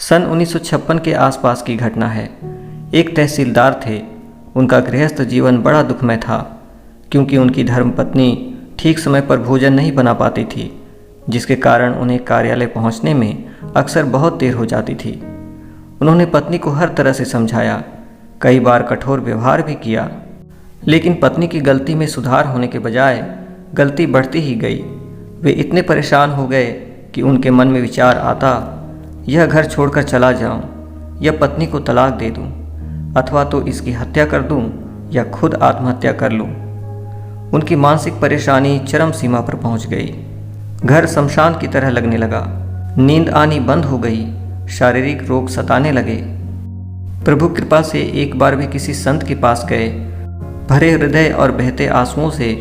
सन 1956 के आसपास की घटना है। एक तहसीलदार थे। उनका गृहस्थ जीवन बड़ा दुखमय था, क्योंकि उनकी धर्मपत्नी ठीक समय पर भोजन नहीं बना पाती थी, जिसके कारण उन्हें कार्यालय पहुंचने में अक्सर बहुत देर हो जाती थी। उन्होंने पत्नी को हर तरह से समझाया, कई बार कठोर व्यवहार भी किया, लेकिन पत्नी की गलती में सुधार होने के बजाय गलती बढ़ती ही गई। वे इतने परेशान हो गए कि उनके मन में विचार आता, यह घर छोड़कर चला जाऊं, या पत्नी को तलाक दे दूं, अथवा तो इसकी हत्या कर दूं या खुद आत्महत्या कर लूं। उनकी मानसिक परेशानी चरम सीमा पर पहुंच गई। घर शमशान की तरह लगने लगा। नींद आनी बंद हो गई। शारीरिक रोग सताने लगे। प्रभु कृपा से एक बार भी किसी संत के पास गए। भरे हृदय और बहते आंसुओं से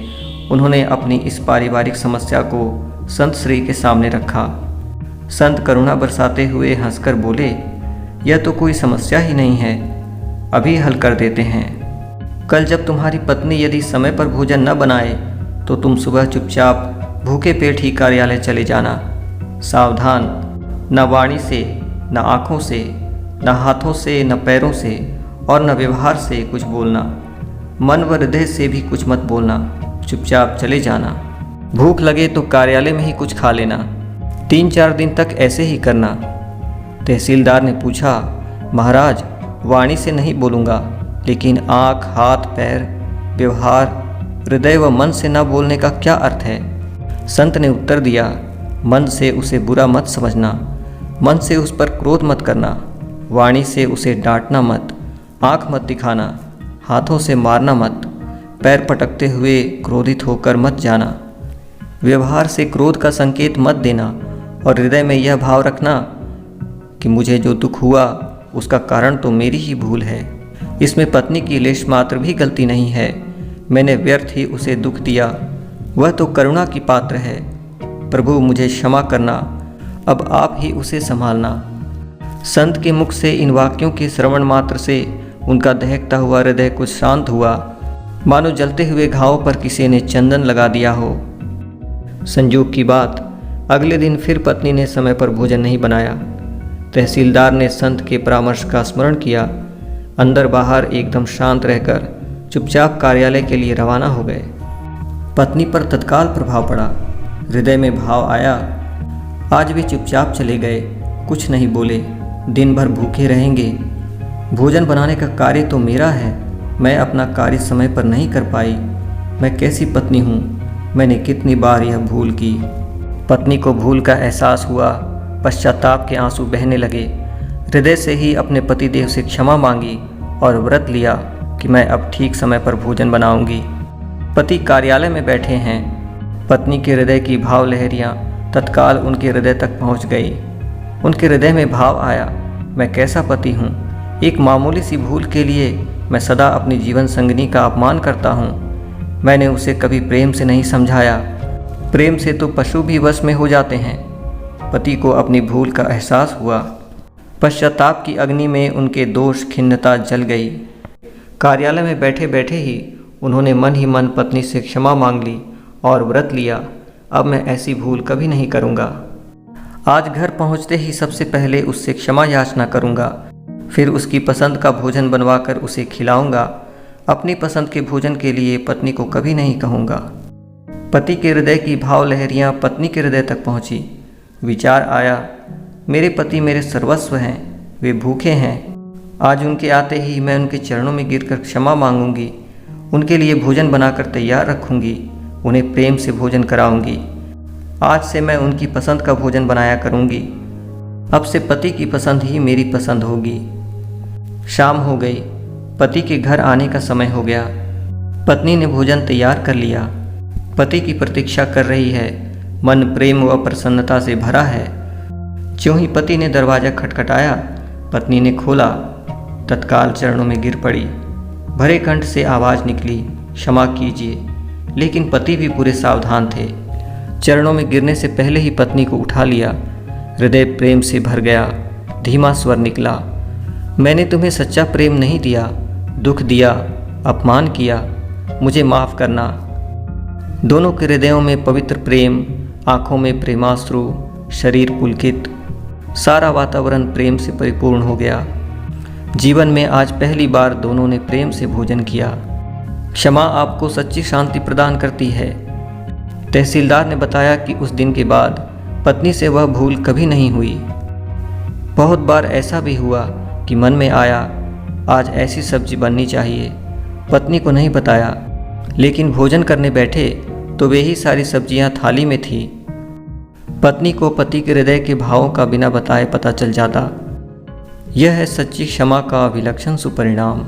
उन्होंने अपनी इस पारिवारिक समस्या को संत श्री के सामने रखा। संत करुणा बरसाते हुए हंसकर बोले, यह तो कोई समस्या ही नहीं है, अभी हल कर देते हैं। कल जब तुम्हारी पत्नी यदि समय पर भोजन न बनाए तो तुम सुबह चुपचाप भूखे पेट ही कार्यालय चले जाना। सावधान, न वाणी से, न आँखों से, न हाथों से, न पैरों से और न व्यवहार से कुछ बोलना। मन व हृदय से भी कुछ मत बोलना। चुपचाप चले जाना। भूख लगे तो कार्यालय में ही कुछ खा लेना। 3-4 दिन तक ऐसे ही करना। तहसीलदार ने पूछा, महाराज, वाणी से नहीं बोलूँगा, लेकिन आँख, हाथ, पैर, व्यवहार, हृदय व मन से न बोलने का क्या अर्थ है? संत ने उत्तर दिया, मन से उसे बुरा मत समझना, मन से उस पर क्रोध मत करना, वाणी से उसे डांटना मत, आँख मत दिखाना, हाथों से मारना मत, पैर पटकते हुए क्रोधित होकर मत जाना, व्यवहार से क्रोध का संकेत मत देना और हृदय में यह भाव रखना कि मुझे जो दुख हुआ उसका कारण तो मेरी ही भूल है। इसमें पत्नी की लेश मात्र भी गलती नहीं है। मैंने व्यर्थ ही उसे दुख दिया। वह तो करुणा की पात्र है। प्रभु मुझे क्षमा करना, अब आप ही उसे संभालना। संत के मुख से इन वाक्यों के श्रवण मात्र से उनका दहकता हुआ हृदय कुछ शांत हुआ, मानो जलते हुए घावों पर किसी ने चंदन लगा दिया हो। संयोग की बात, अगले दिन फिर पत्नी ने समय पर भोजन नहीं बनाया। तहसीलदार ने संत के परामर्श का स्मरण किया। अंदर बाहर एकदम शांत रहकर चुपचाप कार्यालय के लिए रवाना हो गए। पत्नी पर तत्काल प्रभाव पड़ा। हृदय में भाव आया, आज भी चुपचाप चले गए, कुछ नहीं बोले, दिन भर भूखे रहेंगे। भोजन बनाने का कार्य तो मेरा है, मैं अपना कार्य समय पर नहीं कर पाई। मैं कैसी पत्नी हूँ, मैंने कितनी बार यह भूल की। पत्नी को भूल का एहसास हुआ। पश्चाताप के आंसू बहने लगे। हृदय से ही अपने पतिदेव से क्षमा मांगी और व्रत लिया कि मैं अब ठीक समय पर भोजन बनाऊंगी। पति कार्यालय में बैठे हैं। पत्नी के हृदय की भाव लहरियाँ तत्काल उनके हृदय तक पहुँच गई। उनके हृदय में भाव आया, मैं कैसा पति हूँ। एक मामूली सी भूल के लिए मैं सदा अपनी जीवन संगिनी का अपमान करता हूँ। मैंने उसे कभी प्रेम से नहीं समझाया। प्रेम से तो पशु भी वश में हो जाते हैं। पति को अपनी भूल का एहसास हुआ। पश्चाताप की अग्नि में उनके दोष खिन्नता जल गई। कार्यालय में बैठे बैठे ही उन्होंने मन ही मन पत्नी से क्षमा मांग ली और व्रत लिया, अब मैं ऐसी भूल कभी नहीं करूँगा। आज घर पहुँचते ही सबसे पहले उससे क्षमा याचना करूँगा, फिर उसकी पसंद का भोजन बनवाकर उसे खिलाऊँगा। अपनी पसंद के भोजन के लिए पत्नी को कभी नहीं कहूँगा। पति के हृदय की भाव लहरियाँ पत्नी के हृदय तक पहुँची। विचार आया, मेरे पति मेरे सर्वस्व हैं, वे भूखे हैं। आज उनके आते ही मैं उनके चरणों में गिरकर क्षमा मांगूंगी। उनके लिए भोजन बनाकर तैयार रखूंगी। उन्हें प्रेम से भोजन कराऊंगी। आज से मैं उनकी पसंद का भोजन बनाया करूंगी। अब से पति की पसंद ही मेरी पसंद होगी। शाम हो गई। पति के घर आने का समय हो गया। पत्नी ने भोजन तैयार कर लिया। पति की प्रतीक्षा कर रही है। मन प्रेम व प्रसन्नता से भरा है। ज्यों ही पति ने दरवाज़ा खटखटाया, पत्नी ने खोला, तत्काल चरणों में गिर पड़ी। भरे कंठ से आवाज़ निकली, क्षमा कीजिए। लेकिन पति भी पूरे सावधान थे। चरणों में गिरने से पहले ही पत्नी को उठा लिया। हृदय प्रेम से भर गया। धीमा स्वर निकला, मैंने तुम्हें सच्चा प्रेम नहीं दिया, दुख दिया, अपमान किया, मुझे माफ़ करना। दोनों के हृदयों में पवित्र प्रेम, आँखों में प्रेमाश्रु, शरीर पुलकित। सारा वातावरण प्रेम से परिपूर्ण हो गया। जीवन में आज पहली बार दोनों ने प्रेम से भोजन किया। क्षमा आपको सच्ची शांति प्रदान करती है। तहसीलदार ने बताया कि उस दिन के बाद पत्नी से वह भूल कभी नहीं हुई। बहुत बार ऐसा भी हुआ कि मन में आया आज ऐसी सब्जी बननी चाहिए, पत्नी को नहीं बताया, लेकिन भोजन करने बैठे तो वे ही सारी सब्जियां थाली में थी। पत्नी को पति के हृदय के भावों का बिना बताए पता चल जाता। यह है सच्ची क्षमा का विलक्षण सुपरिणाम।